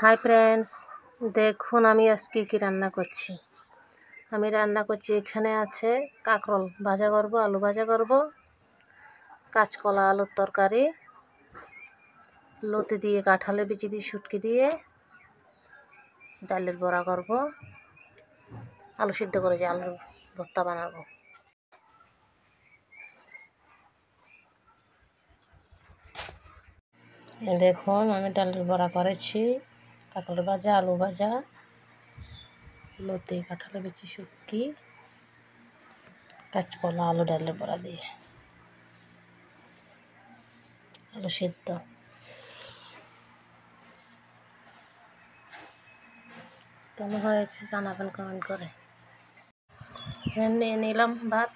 Hi friends, দেখুন আমি আজকে কি রান্না করছি। আমি রান্না করছি, এখানে আছে কাঁকরোল ভাজা করব, আলু ভাজা করব, কাঁচকলা আলুর তরকারি, লতি দিয়ে কাঁঠালের বিচি দিয়ে শুটকি দিয়ে ডালের বড়া করব, আলু সিদ্ধ করেছি, আলুর ভর্তা বানাবো। দেখুন আমি ডালের বড়া করেছি, কাঁকরোল ভাজা, আলু ভাজা, লতি কাঁঠালের বিচি শুটকি, কাঁচকলা আলু ডালের বড়া দিয়ে আলু সিদ্ধ। কেমন হয়েছে জানাবেন কমেন্ট করে। নিয়ে নিলাম ভাত।